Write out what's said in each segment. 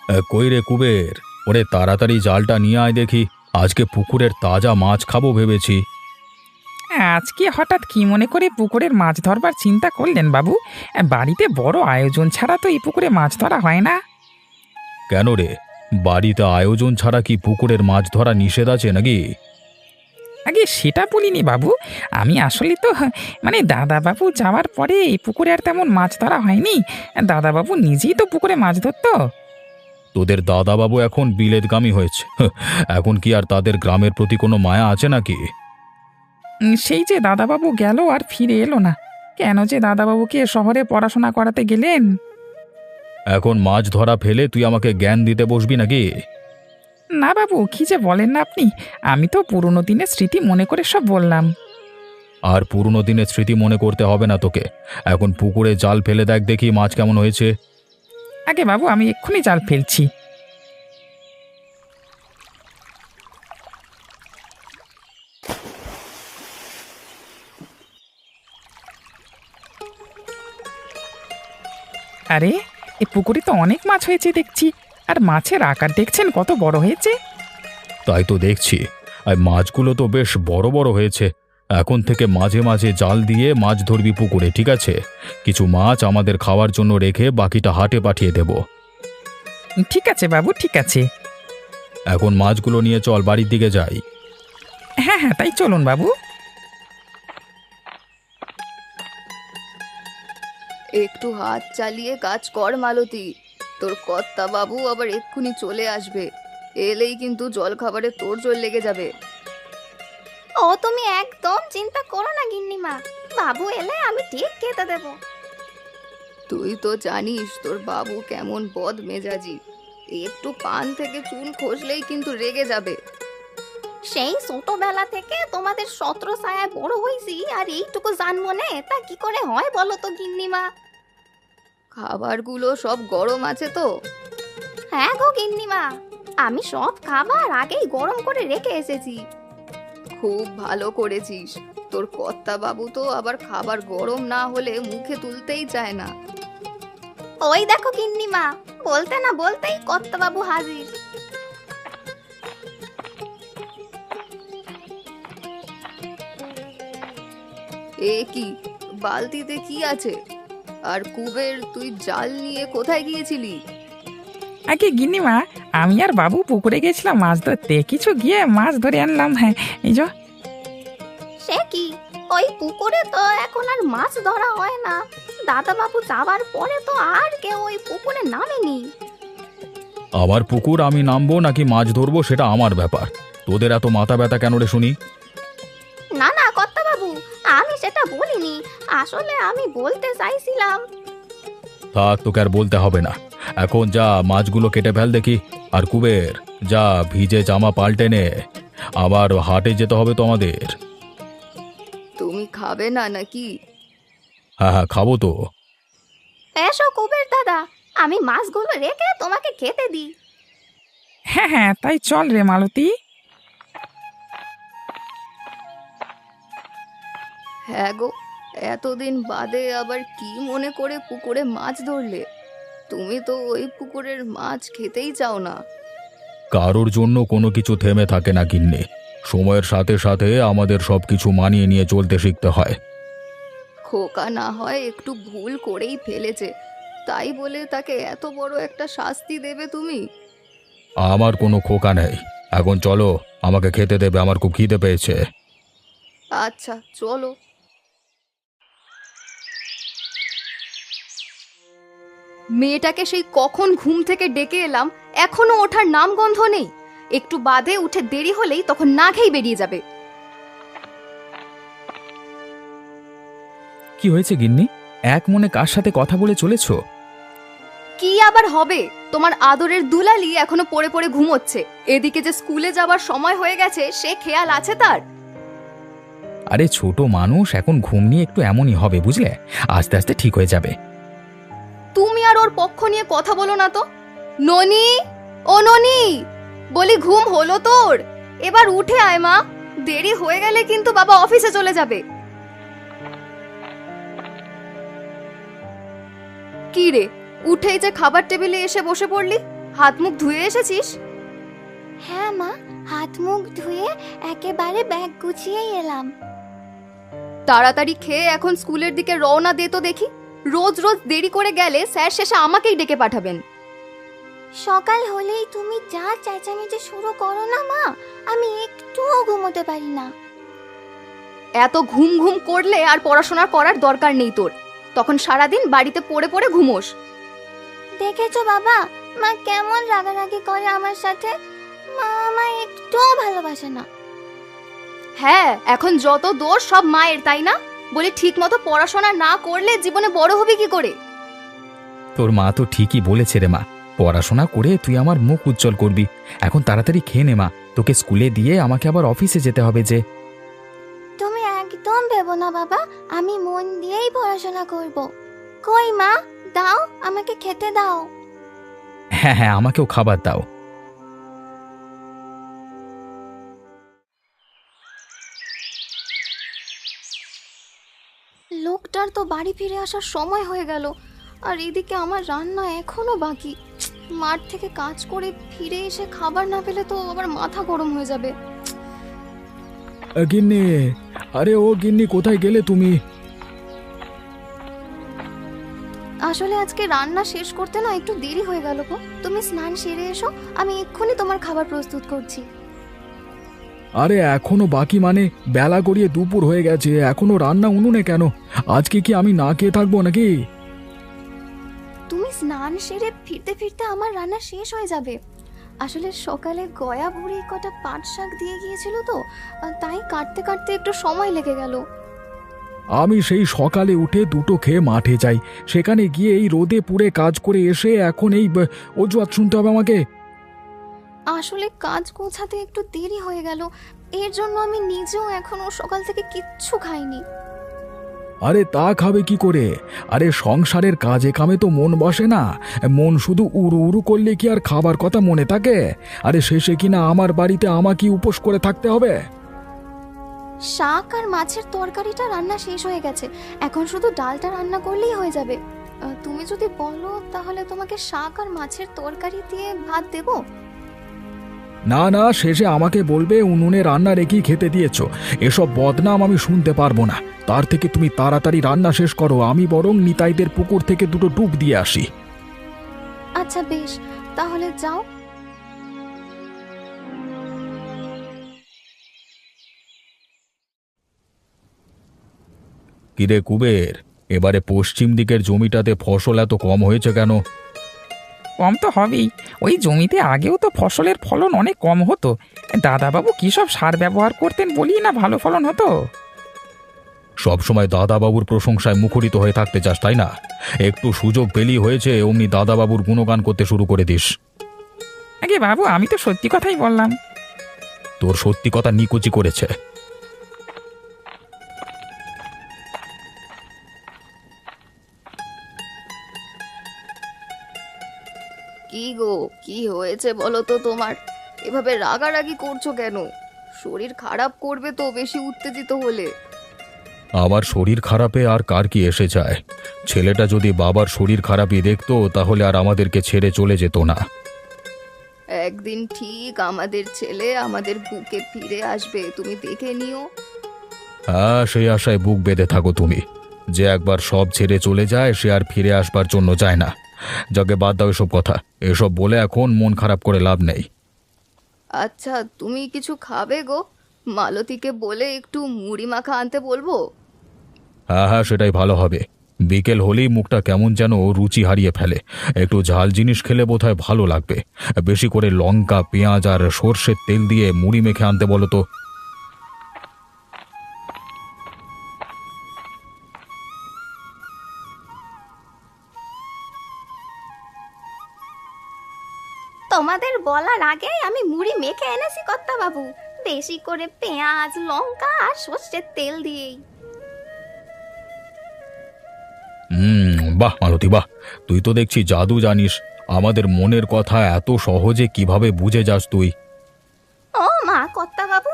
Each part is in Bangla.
কই রে কুবের, ওরে তাড়াতাড়ি জালটা নিয়ে আয় দেখি। আজকে পুকুরের তাজা মাছ খাবো ভেবেছি। আজকে হঠাৎ কি মনে করে পুকুরের মাছ ধরবার চিন্তা করলেন বাবু? বাড়িতে বড় আয়োজন ছাড়া তো এই পুকুরে মাছ ধরা হয় না। কেন রে, বাড়িতে আয়োজন ছাড়া কি পুকুরের মাছ ধরা নিষেধ আছে নাকি? আগে সেটা বলিনি বাবু। আমি আসলে তো দাদাবাবু যাওয়ার পরে এই পুকুরে আর তেমন মাছ ধরা হয়নি। দাদাবাবু নিজেই তো পুকুরে মাছ ধরতো। তোদের দাদাবাবু এখন বিলেতগামী হয়েছে, এখন কি আর তাদের গ্রামের প্রতি কোনো মায়া আছে নাকি? সেই যে দাদাবাবু গেল আর ফিরে এলো না। কেন যে দাদাবাবুকে শহরে পড়াশোনা করাতে গেলেন? এখন মাছ ধরা ফেলে তুই আমাকে জ্ঞান দিতে বসবি নাকি? না বাবু, কি যে বলেন না আপনি। আমি তো পুরনো দিনের স্মৃতি মনে করে সব বললাম। আর পুরনো দিনের স্মৃতি মনে করতে হবে না তোকে। এখন পুকুরে জাল ফেলে দেখ দেখি মাছ কেমন হয়েছে। আগে বাবু, আমি এক্ষুনি জাল ফেলছি। আরে, এ পুকুরে তো অনেক মাছ হয়েছে দেখছি। আর মাছের আকার দেখছেন কত বড় হয়েছে। তাই তো দেখছি, আর মাছগুলো তো বেশ বড় বড় হয়েছে। এখন থেকে মাঝে মাঝে জাল দিয়ে মাছ ধরবি পুকুরে, ঠিক আছে? কিছু মাছ আমাদের খাওয়ার জন্য রেখে বাকিটা হাটে পাঠিয়ে দেব। ঠিক আছে বাবু, ঠিক আছে। এখন মাছগুলো নিয়ে চল, বাড়ির দিকে যাই। হ্যাঁ হ্যাঁ, তাই চলুন বাবু। একটু হাত চালিয়ে কাজ কর মালতী। তোর কর্তা বাবু আবার এক্ষুনি চলে আসবে। এলেই কিন্তু জল খাবারে তোড়জোড় লেগে যাবে। ও তুমি একদম চিন্তা করো না গিন্নিমা, বাবু এলে আমি ঠিক খেতে দেব। তুই তো জানিস তোর বাবু কেমন বদ মেজাজি। একটু পান থেকে চুন খসলেই কিন্তু রেগে যাবে। সেই ছোটবেলা থেকে তোমাদের ছত্র ছায়ায় বড় হয়েছি, আর এইটুকু জানবো না তা কি করে হয় বলো তো গিন্নিমা? খাবারগুলো সব গরম আছে তো? হ্যাঁ গো গিন্নিমা, আমি সব খাবার আগেই গরম করে রেখে এসেছি। খুব ভালো করেছিস। তোর কর্তা বাবু তো আবার খাবার গরম না হলে মুখে তুলতেই চায় না। ওই দেখো গিন্নিমা, বলতে না বলতেই কর্তাবাবু হাজির। এ কি, বালতিতে কি আছে? আর কুবের, তুই জাল নিয়ে কোথায় গিয়েছিলি? আগে গিন্নিমা, আমি আর বাবু পুকুরে গেছিলাম মাছ ধরতে, কিছু গিয়ে মাছ ধরে আনলাম। হ্যাঁ, এই যে। সে কি, ওই পুকুরে তো এখন আর মাছ ধরা হয় না। দাদাবাবু যাবার পরে তো আর কেউ ওই পুকুরে নামেনি। আমার পুকুর আমি নামবো নাকি মাছ ধরবো সেটা আমার ব্যাপার। তোদের এত মাথা ব্যথা কেন রে শুনি? না না কর্তাবাবু, আমি সেটা বলিনি। আসলে আমি বলতে চাইছিলাম। থাক, তোকে আর বলতে হবে না। এখন যা মাছগুলো কেটে ফেল দেখি। আর কুবের, যা ভিজে জামা পাল্টে নে, আবার হাটে যেতে হবে তো আমাদের। তুমি খাবে না নাকি? হ্যাঁ হ্যাঁ, খাবো তো। এসো কুবের দাদা, আমি মাছগুলো রেখে তোমাকে খেতে দিই। হ্যাঁ হ্যাঁ, তাই চল রে মালতী। হ্যাঁ গো, এতদিন বাদে আবার কি মনে করে পুকুরে মাছ ধরলে? তুমি তো ওই পুকুরের মাছ খেতেই চাও না। কারোর জন্য কোনো কিছু থেমে থাকে না গিন্নি। সময়ের সাথে সাথে আমাদের সবকিছু মানিয়ে নিয়ে চলতে শিখতে হয়। খোকা না হয় একটু ভুল করেই ফেলেছে, তাই বলে তাকে এত বড় একটা শাস্তি দেবে তুমি? আমার কোনো খোকা নেই। এখন চলো, আমাকে খেতে দেবে, আমার খুব খিদে পেয়েছে। আচ্ছা চলো। মেয়েটাকে সেই কখন ঘুম থেকে ডেকে এলাম, এখনো ওঠার নাম গন্ধ নেই। একটু বাদে উঠে দেরি হলেই তখন না খেয়ে বেরিয়ে যাবে। কি হয়েছে গিন্নি? এক মনে কার সাথে কথা বলে চলেছো? কি আবার হবে, তোমার আদরের দুলালি এখনো পড়ে পড়ে ঘুমোচ্ছে। এদিকে যে স্কুলে যাবার সময় হয়ে গেছে সে খেয়াল আছে তার? আরে ছোট মানুষ, এখন ঘুম নিয়ে একটু এমনই হবে বুঝলে, আস্তে আস্তে ঠিক হয়ে যাবে। তুমি আর ওর পক্ষ নিয়ে কথা বলো না তো। ননি, ও ননি, বলি ঘুম হলো তোর? এবার উঠে আয় মা, দেরি হয়ে গেলে কিন্তু বাবা অফিসে চলে যাবে। কি রে, উঠেই যে খাবার টেবিলে এসে বসে পড়লি? হাত মুখ ধুয়ে এসেছিস? হ্যাঁ মা, হাত মুখ ধুয়ে একেবারে ব্যাগ গুছিয়েই এলাম। তাড়াতাড়ি খেয়ে এখন স্কুলের দিকে রওনা দে তো দেখি। রোজ রোজ দেরি করে গেলে স্যার শেষে আমাকেই ডেকে পাঠাবেন। সকাল হলেই তুমি যা চেঁচামেচি শুরু করো না মা, আমি একটুও ঘুমোতে পারি না। এত ঘুম ঘুম করলে আর পড়াশোনা করার দরকার নেই তোর। তখন সারাদিন বাড়িতে পড়ে পড়ে ঘুমোস। দেখেছো বাবা, মা কেমন রাগারাগি করে আমার সাথে। মা আমায় একটুও ভালোবাসে না। হ্যাঁ, এখন যত দোষ সব মায়ের, তাই না? বলি ঠিক মতো পড়াশোনা না করলে জীবনে বড় হবি কি করে? তোর মা তো ঠিকই বলেছে রে মা, পড়াশোনা করে তুই আমার মুখ উজ্জ্বল করবি। এখন তাড়াতাড়ি খেয়ে নে মা, তোকে স্কুলে দিয়ে আমাকে আবার অফিসে যেতে হবে যে। তুমি একদম ভেবো না বাবা, আমি মন দিয়েই পড়াশোনা করব। কই মা, দাও আমাকে খেতে দাও। হ্যাঁ হ্যাঁ, আমাকেও খাবার দাও। লোকটার তো বাড়ি ফিরে আসার সময় হয়ে গেল, আর এদিকে আমার রান্না এখনো বাকি। মাঠ থেকে কাজ করে ফিরে এসে খাবার না পেলে তো আবার মাথা গরম হয়ে যাবে। গিন্নি, আরে ও গিন্নি, কোথায় গেলে তুমি? আসলে আজকে রান্না শেষ করতে না একটু দেরি হয়ে গেল গো। তুমি স্নান সেরে এসো, আমি এক্ষুনি তোমার খাবার প্রস্তুত করছি। আরে এখনো বাকি মানে? বেলা গড়িয়ে দুপুর হয়ে গেছে, এখনো রান্না উনুনে কেন? আজকে কি আমি না খেয়ে থাকবো নাকি? তুমি স্নান সেরে ফিরতে ফিরতে আমার রান্না শেষ হয়ে যাবে। আসলে সকালে গয়া বুড়ি কটা পাট শাক দিয়ে গিয়েছিল তো, তাই কাটতে কাটতে একটু সময় লেগে গেল। আমি সেই সকালে উঠে দুটো খেয়ে মাঠে যাই, সেখানে গিয়ে এই রোদে পুড়ে কাজ করে এসে এখন এই অজুহাত শুনতে হবে আমাকে? আসলে কাজ গোছাতে একটু দেরি হয়ে গেল, এর জন্য আমি নিজেও এখনো সকাল থেকে কিচ্ছু খাইনি। আরে তা খাবে কি করে? আরে সংসারের কাজে কামে তো মন বসে না, মন শুধু উড়ু উড়ু করলে কি আর খাবার কথা মনে থাকে? আরে শেষে কিনা আমার বাড়িতে আমাকে উপোস করে থাকতে হবে? শাক আর মাছের তরকারিটা রান্না শেষ হয়ে গেছে, এখন শুধু ডালটা রান্না করলেই হয়ে যাবে। তুমি যদি বলো তাহলে তোমাকে শাক আর মাছের তরকারি দিয়ে ভাত দেবো। না না, শেষে আমাকে বলবে উনুনে রান্না রেখেই খেতে দিয়েছো। এসব বদনাম আমি শুনতে পারবো না। তার থেকে তুমি তাড়াতাড়ি রান্না শেষ করো, আমি বরং নিতাইদের পুকুর থেকে দুটো ডুব দিয়ে আসি। আচ্ছা বেশ, তাহলে যাও। কিরে কুবের, এবারে পশ্চিম দিকের জমিটাতে ফসল এত কম হয়েছে কেন? কম তো হবেই, ওই জমিতে আগেও তো ফসলের ফলন অনেক কম হতো। দাদাবাবু কী সব সার ব্যবহার করতেন বলি না ভালো ফলন হতো। সবসময় দাদাবাবুর প্রশংসায় মুখরিত হয়ে থাকতে চাস তাই না? একটু সুযোগ পেলেই হয়েছে অমনি দাদাবাবুর গুণগান করতে শুরু করে দিস। আগে বাবু, আমি তো সত্যি কথাই বললাম। তোর সত্যি কথা নিকুচি করেছে। কি গো, কি হয়েছে বলো তো তোমার? এভাবে রাগারাগি করছো কেন? শরীর খারাপ করবে তো বেশি উত্তেজিত হলে। আমার শরীর খারাপে আর কার কি এসে যায়? ছেলেটা যদি বাবার শরীর খারাপই দেখতো তাহলে আর আমাদেরকে ছেড়ে চলে যেত না। একদিন ঠিক আমাদের ছেলে আমাদের বুকে ফিরে আসবে, তুমি দেখে নিও। হ্যাঁ, সেই আশায় বুক বেঁধে থাকো তুমি। যে একবার সব ছেড়ে চলে যায় সে আর ফিরে আসবার জন্য যায় না। যাকে বাদ দাও এসব কথা, এসব বলে এখন মন খারাপ করে লাভ নেই। আচ্ছা, তুমি কিছু খাবে গো? মালতীকে বলে একটু মুড়ি মাখা আনতে বলবো? হ্যাঁ হ্যাঁ, সেটাই ভালো হবে। বিকেল হলেই মুখটা কেমন যেন রুচি হারিয়ে ফেলে। একটু ঝাল জিনিস খেলে বোধহয় ভালো লাগবে। বেশি করে লঙ্কা, পেঁয়াজ আর সর্ষের তেল দিয়ে মুড়ি মেখে আনতে বলো তো। তোমাদের বলার আগে আমি মুড়ি মেখে এনেছি কর্তা বাবু, বেশি করে পেঁয়াজ লঙ্কা আর সর্ষের তেল দিয়েই। বাহ মালতী বাহ, তুই তো দেখছি জাদু জানিস। আমাদের মনের কথা এত সহজে কিভাবে বুঝে যাস তুই? ও মা কর্তা বাবু,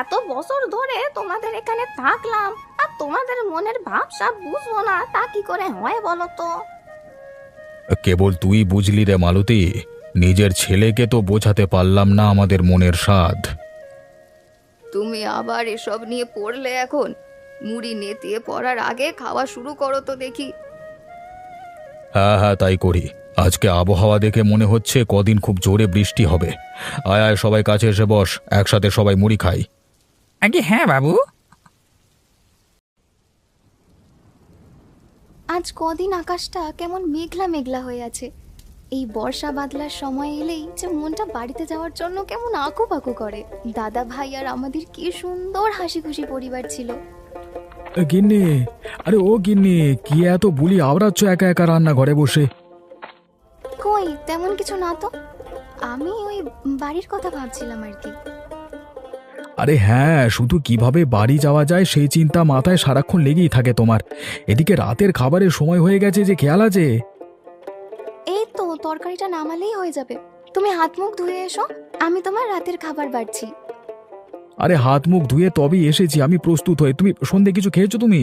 এত বছর ধরে তোমাদের এখানে থাকলাম আর তোমাদের মনের ভাব সব বুঝবো না, তা কি করে হয় বলো তো? কেবল তুই বুঝলি রে মালতী। নিজের ছেলেকে তো বোঝাতে পারলাম না আমাদের মনের স্বাদ। তুমি আবার এসব নিয়ে পড়লে এখন? মুড়ি নেতিয়ে পড়ার আগে খাওয়া শুরু করো তো দেখি। হ্যাঁ হ্যাঁ, তাই করি। আজকে আবহাওয়া দেখে মনে হচ্ছে কদিন খুব জোরে বৃষ্টি হবে। আয় আয়, সবাই কাছে এসে বস, একসাথে সবাই মুড়ি খাই। আগে হ্যাঁ বাবু। আজ কদিন আকাশটা কেমন মেঘলা মেঘলা হয়ে আছে। এই বর্ষা বাদলার সময় এলেই যে মনটা বাড়িতে যাওয়ার জন্য কেমন আঁকুপাকু করে। দাদা ভাই আর আমাদের কি সুন্দর হাসি খুশি পরিবার ছিল। গিন্নি, আরে ও গিন্নি, কি এত বুলি আওড়াচ্ছ একা একা রান্নাঘরে বসে? কই তেমন কিছু না তো, আমি ওই বাড়ির কথা ভাবছিলাম আর কি। আরে হ্যাঁ, শুধু কিভাবে বাড়ি যাওয়া যায় সেই চিন্তা মাথায় সারাক্ষণ লেগেই থাকে তোমার। এদিকে রাতের খাবারের সময় হয়ে গেছে, যে খেয়াল আছে? এই তো তরকারিটা নামালেই হয়ে যাবে। তুমি হাত মুখ ধুয়ে এসো, আমি তোমার রাতের খাবার বাড়ছি। আরে হাত মুখ ধুয়ে তবেই এসেছি আমি প্রস্তুত হয়ে। তুমি সন্ধে কিছু খেয়েছো তুমি?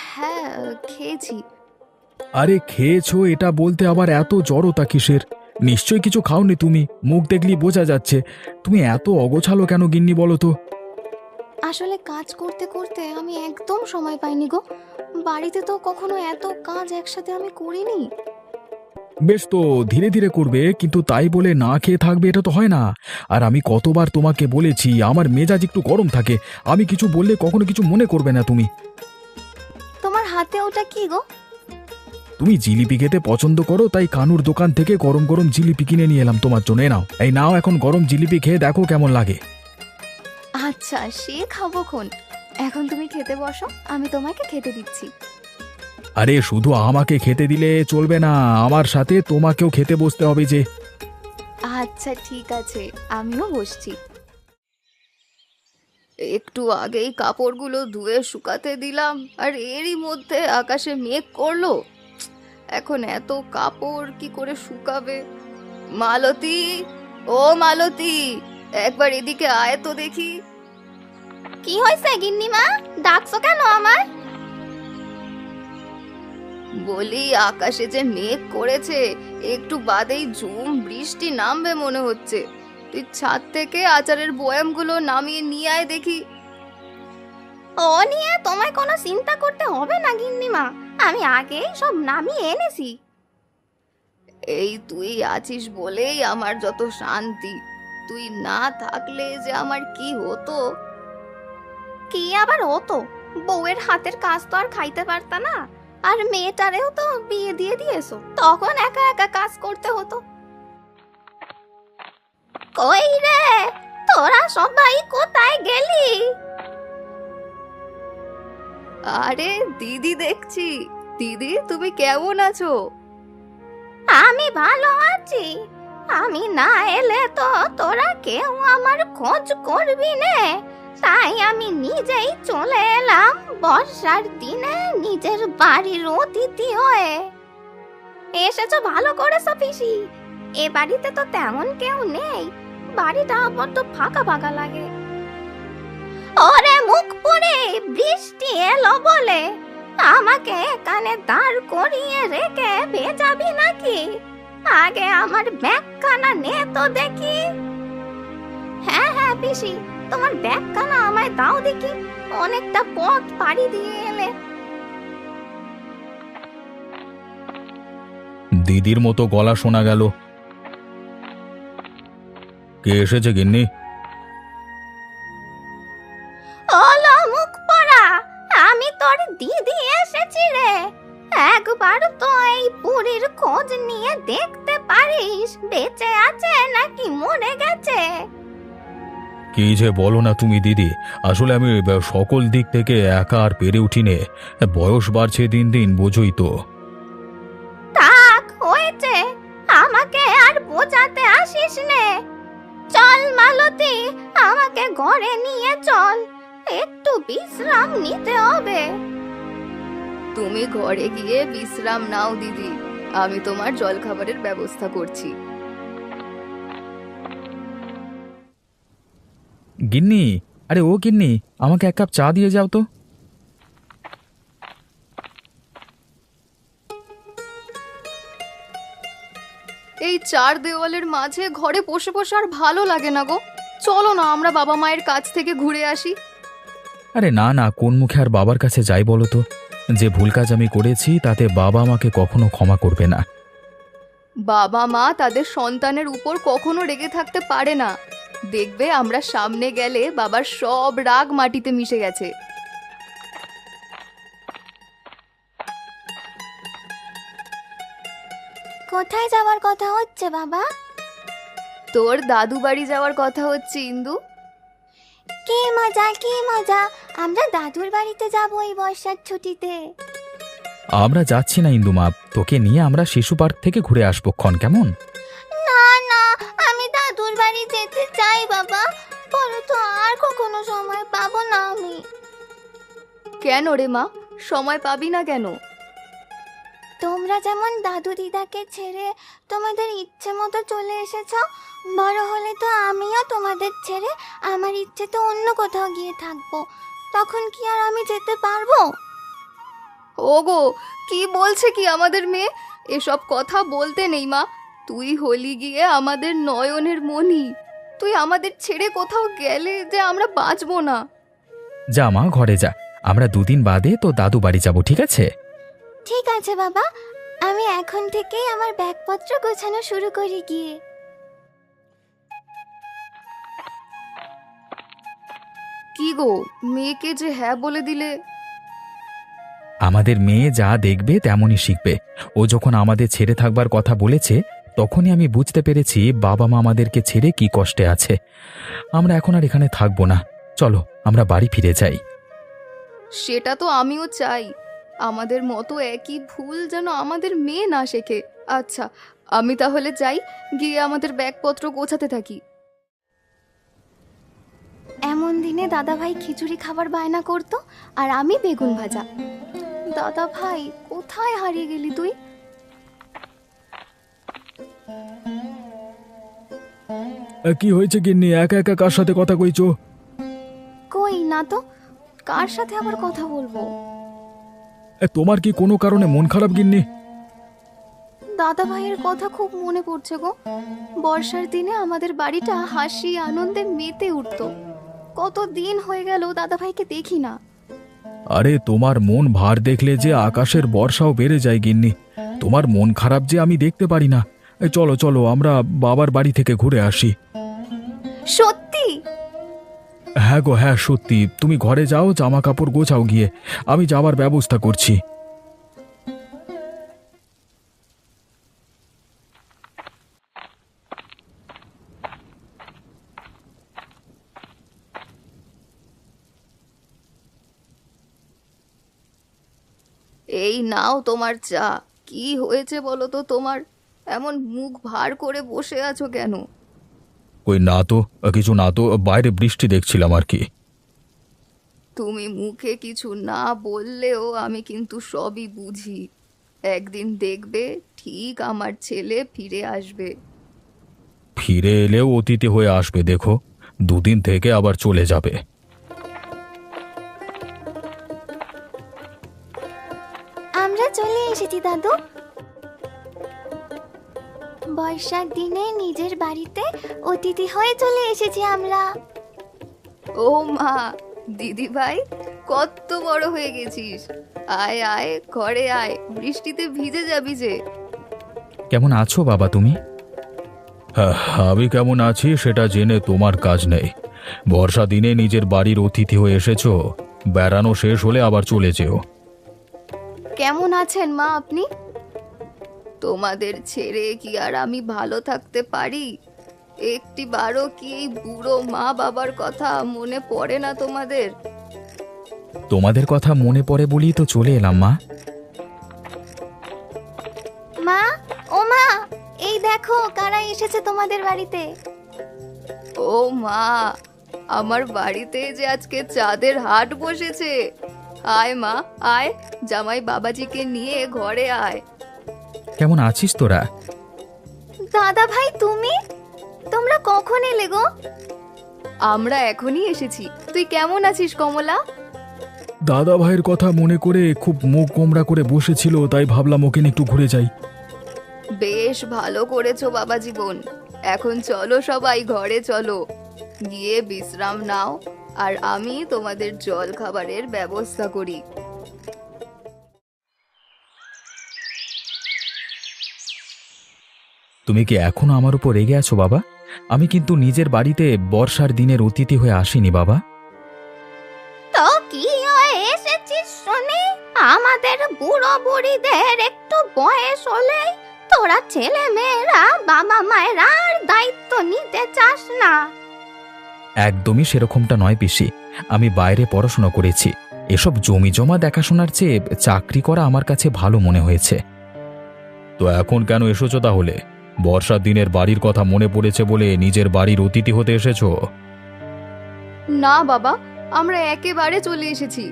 হ্যাঁ খেয়েছি। আরে খেয়েছো এটা বলতে আবার এত জড়তা কিসের? নিশ্চয়ই কিছু খাওনি তুমি, মুখ দেখলেই বোঝা যাচ্ছে। তুমি এত অগোছালো কেন গিন্নি বলো তো? আসলে কাজ করতে করতে আমি একদম সময় পাইনি গো। বাড়িতে তো কখনো এত কাজ একসাথে আমি করিনি। বেশ, তো ধীরে ধীরে করবে, কিন্তু তাই বলে না খেয়ে থাকবে এটা তো হয় না। আর আমি কতবার তোমাকে বলেছি আমার মেজাজ একটু গরম থাকে, আমি কিছু বললে কখনো কিছু মনে করবে না তুমি। তোমার হাতে ওটা কি গো? তুমি জিলিপি খেতে পছন্দ করো, তাই কানুর দোকান থেকে গরম গরম জিলিপি কিনে নিয়ে এলাম তোমার জন্য। নাও, এই নাও, এখন গরম জিলিপি খেয়ে দেখো কেমন লাগে। আচ্ছা সে খাবোক্ষণ, এখন তুমি খেতে বসো, আমি তোমাকে খেতে দিচ্ছি। আরে শুধু আমাকে খেতে দিলে চলবে না, আমার সাথে তোমাকেও খেতে বসতে হবে যে। আচ্ছা ঠিক আছে, আমিও বসছি। একটু আগেই কাপড়গুলো ধুয়ে শুকাতে দিলাম, আর এরই মধ্যে আকাশে মেঘ করলো। এখন এত কাপড় কি করে শুকাবে? মালতী, ও মালতী, একবার এদিকে আয় তো দেখি। কি হয়েছে গিন্নিমা, ডাকছো কেন আমায়? বলি আকাশে যে মেঘ করেছে, একটু বাদেই ঝুম বৃষ্টি নামবে মনে হচ্ছে। তুই ছাদ থেকে আচারের বয়ামগুলো নামিয়ে নিয়ে আয় দেখি। ও নিয়ে তোমায় কোনো চিন্তা করতে হবে না গিন্নিমা, আমি আগেই সব নামিয়ে এনেছি। এই তুই আছিস বলেই আমার যত শান্তি। তুই না থাকলে যে আমার কি হতো। কি আবার হতো? বউয়ের হাতের কাজ তো আর খাইতে পারতা না, আর মেয়েটারেও তো বিয়ে দিয়ে দিয়েছো, তখন একা একা কাজ করতে হতো। কই রে, তোরা সবাই কোথায় গেলি? আরে দিদি দেখছি। দিদি তুমি কেমন আছো? আমি ভালো আছি। আমি না এলে তো তোরা কেউ আমার খোঁজ করবি না, তাই আমি নিজেই চলে এলাম বর্ষার দিনে নিজের বাড়ির অতিথি হয়ে। এসেছো ভালো করেছো পিসি, এ বাড়িতে তো তেমন কেউ নেই, বাড়িটা বড্ড ফাঁকা ফাঁকা লাগে। ওরে মুখ পুড়ে বৃষ্টি এলো বলে আমাকে এখানে দাঁড় করিয়ে রেখে ভেজাবি নাকি? আগে আমার ব্যাগখানা নে তো দেখি। হ্যাঁ হ্যাঁ পিসি, তোমার ব্যাগখানা আমায় দাও দেখি, অনেকটা পথ পাড়ি দিয়ে এলে। দিদির মতো গলা শোনা গেল। কে এসেছে গিন্নি? ওলো মুখ পড়া, আমি তোর দিদি এসেছি রে। একবার তো এই বুড়ির খোঁজ নিয়ে দেখতে পারিস বেঁচে আছে নাকি মরে গেছে। কি যে বলো না তুমি দিদি, আসলে আমি সকল দিক থেকে একা আর পেরে উঠিনে। বয়স বাড়ছে দিন দিন, বোঝই তো। থাক হয়েছে, আমাকে আর বোঝাতে আসিস নে। চল মালতী, আমাকে ঘরে নিয়ে চল, একটু বিশ্রাম নিতে হবে। তুমি ঘরে গিয়ে বিশ্রাম নাও দিদি, আমি তোমার জলখাবারের ব্যবস্থা করছি। গিন্নি, আরে ও গিন্নি, আমাকে এক কাপ চা দিয়ে যাও তো। এই চার দেওয়ালের মাঝে ঘরে বসে বসে আর ভালো লাগে না গো। চলো না আমরা বাবা মায়ের কাছ থেকে ঘুরে আসি। আরে না না, কোন মুখে আর বাবার কাছে যাই বলো তো? যে ভুল কাজ আমি করেছি তাতে বাবা আমাকে কখনো ক্ষমা করবে না। বাবা মা তাদের সন্তানের উপর কখনো রেগে থাকতে পারে না। দেখবে আমরা সামনে গেলে বাবার সব রাগ মাটিতে মিশে গেছে। কোথায় যাওয়ার কথা হচ্ছে বাবা? তোর দাদু বাড়ি যাওয়ার কথা হচ্ছে ইন্দু। কি মজা কি মজা, আমরা দাদুর বাড়িতে যাব এই বর্ষার ছুটিতে। আমরা যাচ্ছি না ইন্দুমা, তোকে নিয়ে আমরা শিশু পার্ক থেকে ঘুরে আসবো ক্ষণ, কেমন? না না, আমি দাদুর বাড়ি যেতে চাই বাবা, পরে তো আর কখনো সময় পাবো না আমি। কেন রে মা, সময় পাবি না কেন? তোমরা যেমন দাদু দিদাকে ছেড়ে তোমাদের ইচ্ছে মতো চলে এসেছ, বড় হলে তো আমিও তোমাদের ছেড়ে আমার ইচ্ছে তো অন্য কোথাও গিয়ে থাকবো, তখন কি আর আমি যেতে পারবো? ওগো, কি বলছে কি আমাদের মেয়ে? এসব কথা বলতে নেই মা। তুই হলি গিয়ে আমাদের নয়নের মণি। তুই আমাদের ছেড়ে কোথাও গেলে যে আমরা বাঁচবো না। যা মা, ঘরে যা, আমরা দুদিন বাদে তো দাদু বাড়ি যাব, ঠিক আছে? ঠিক আছে বাবা, আমি এখন থেকেই আমার ব্যাগপত্র গোছানো শুরু করি গিয়ে। কি গো, মেয়েকে যে হ্যাঁ বলে দিলে? আমাদের মেয়ে যা দেখবে তেমনই শিখবে। ও যখন আমাদের ছেড়ে থাকবার কথা বলেছে তখনই আমি বুঝতে পেরেছি বাবা মা আমাদেরকে ছেড়ে কি কষ্টে আছে। আমরা এখন আর এখানে থাকবো না, চলো আমরা বাড়ি ফিরে যাই। সেটা তো আমিও চাই। আমাদের মতো একই ভুল যেন আমাদের মেয়ে না শেখে। আচ্ছা, আমি তাহলে যাই, গিয়ে আমাদের ব্যাগপত্র গোছাতে থাকি। এমন দিনে দাদা ভাই খিচুড়ি খাবার বায়না করতো আর আমি বেগুন ভাজা। দাদা ভাই, কোথায় হারিয়ে গেলি তুই? কি হয়েছে গিন্নি, একা একা কার সাথে কথা কইছো? কই না তো, কার সাথে আবার কথা বলবো? তোমার কি কোনো কারণে মন খারাপ গিন্নি? দাদা ভাইয়ের কথা খুব মনে পড়ছে গো। বর্ষার দিনে আমাদের বাড়িটা হাসি আনন্দে মেতে উঠতো। কত দিন হয়ে গেল দাদা ভাইকে দেখি না। আরে তোমার মন ভার দেখলে যে আকাশের বর্ষাও বেড়ে যায় গিন্নি। তোমার মন খারাপ যে আমি দেখতে পারি না। চলো চলো আমরা বাবার বাড়ি থেকে ঘুরে আসি। সত্যি? হ্যাঁ গো হ্যাঁ, সত্যি। তুমি ঘরে যাও, জামা কাপড় গোছাও গিয়ে, আমি যাবার ব্যবস্থা করছি। এই নাও তোমার চা। কি হয়েছে বলো তো তোমার? এমন মুখ ভার করে বসে আছো কেন? কই না তো, কিছু না তো, বাইরে বৃষ্টি দেখছিলাম আর কি। তুমি মুখে কিছু না বললেও আমি কিন্তু সবই বুঝি। একদিন দেখবে ঠিক আমার ছেলে ফিরে আসবে। ফিরে এলেও অতিথি হয়ে আসবে, দেখো, দুদিন থেকে আবার চলে যাবে। আমরা চলে এসেছি দাদু। বর্ষার দিনে নিজের বাড়িতে অতিথি হয়ে চলে এসেছি আমরা। ও মা, দিদি ভাই, কত বড় হয়ে গেছিস। আয় আয়, ঘরে আয়, বৃষ্টিতে ভিজে যাবি যে। কেমন আছো বাবা তুমি? আমি কেমন আছি সেটা জেনে তোমার কাজ নেই। বর্ষা দিনে নিজের বাড়ির অতিথি হয়ে এসেছো, বেড়ানো শেষ হলে আবার চলে যেও। কেমন আছেন মা আপনি? তোমাদের ছেড়ে কি আর আমি ভালো থাকতে পারি? একটি বারও কি এই বুড়ো মা বাবার কথা মনে পড়ে না তোমাদের? তোমাদের কথা মনে পড়ে বলেই তো চলে এলাম মা। মা, ও মা, এই দেখো কারা এসেছে তোমাদের বাড়িতে। ও মা, আমার বাড়িতে যে আজকে চাঁদের হাট বসেছে। আয় মা আয়, জামাই বাবাজিকে নিয়ে ঘরে আয়। কেমন আছিস তোরা? দাদা ভাই তুমি, তোমরা কখন এলে গো? আমরা এখনই এসেছি। তুই কেমন আছিস কমলা? দাদা ভাইয়ের কথা মনে করে খুব মুখ গোমড়া করে বসেছিল, তাই ভাবলাম ওকে নিয়ে একটু ঘুরে যাই। বেশ ভালো করেছো বাবা জীবন। এখন চলো সবাই ঘরে চলো, গিয়ে বিশ্রাম নাও, আর আমি তোমাদের জল খাবারের ব্যবস্থা করি। তুমি কি এখনো আমার উপর রেগে আছো বাবা? আমি কিন্তু নিজের বাড়িতে বর্ষার দিনের অতিথি হয়ে আসিনি বাবা। তো কি হয়ে এসেছিস শুনি? আমাদের বুড়ো বুড়িদের একটু বয়স হলেই তোরা ছেলে মেয়েরা বাবা মায়ের আর দায়িত্ব নিতে চাস না। একদমই সেরকমটা নয় পিসি। আমি বাইরে পড়াশোনা করেছি, এসব জমি জমা দেখাশোনার চেয়ে চাকরি করা আমার কাছে ভালো মনে হয়েছে। তো এখন কেন এসেছো তাহলে? বর্ষার দিনের বাড়ির কথা মনে পড়েছে বলে নিজের বাড়ির অতিথি হতে এসেছো? না বাবা, আমরা একেবারে চলে এসেছি।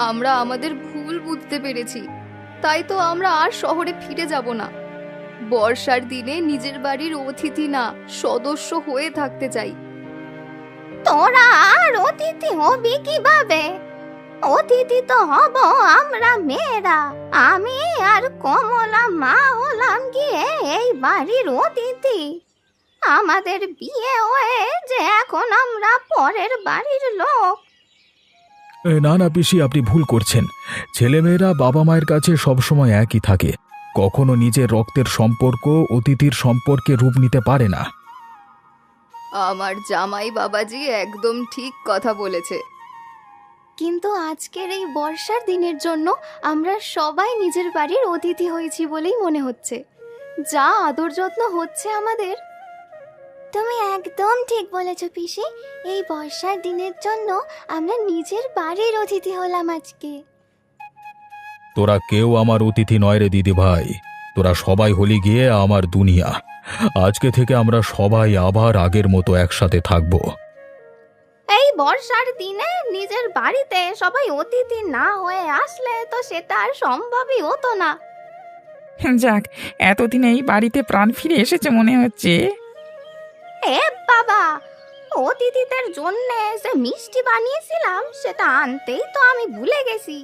আমরা আমাদের ভুল বুঝতে পেরেছি, তাই তো আমরা আর শহরে ফিরে যাব না। বর্ষার দিনে নিজের বাড়ির অতিথি না, সদস্য হয়ে থাকতে চাই। তোরা আর অতিথি হবি কিভাবে? অতিথি তো হব আমরা মেয়েরা। আমি আর কমলা মা হলাম গিয়ে এই বাড়ির অতিথি। আমাদের বিয়ে হয়ে যে এখন আমরা পরের বাড়ির লোক। না না পিসি, আপনি ভুল করছেন। ছেলেমেয়েরা বাবা মায়ের কাছে সবসময় একই থাকে, কখনো নিজের রক্তের সম্পর্ক অতিথির সম্পর্কে রূপ নিতে পারে না। আমার জামাই বাবাজি একদম ঠিক কথা বলেছে। কিন্তু আজকের এই বর্ষার দিনের জন্য আমরা সবাই নিজের বাড়ির অতিথি হয়েছি বলেই মনে হচ্ছে। যা আদর যত্ন হচ্ছে আমাদের। তুমি একদম ঠিক বলেছো পিসি। এই বর্ষার দিনের জন্য আমরা নিজের বাড়ির অতিথি হলাম আজকে। তোরা কেউ আমার অতিথি নয় রে দিদি ভাই, তোরা সবাই হলি গিয়ে আমার দুনিয়া। আজকে থেকে আমরা সবাই আবার আগের মতো একসাথে থাকবো। এই বর্ষার দিনে নিজের বাড়িতে সবাই অতিথি না হয়ে আসলে তো সেটা আর সম্ভবই হতো না। যাক, এতদিনে এই বাড়িতে প্রাণ ফিরে এসেছে মনে হচ্ছে। এ বাবা, অতিথিদের জন্য যে মিষ্টি বানিয়েছিলাম সেটা আনতেই তো আমি ভুলে গেছি।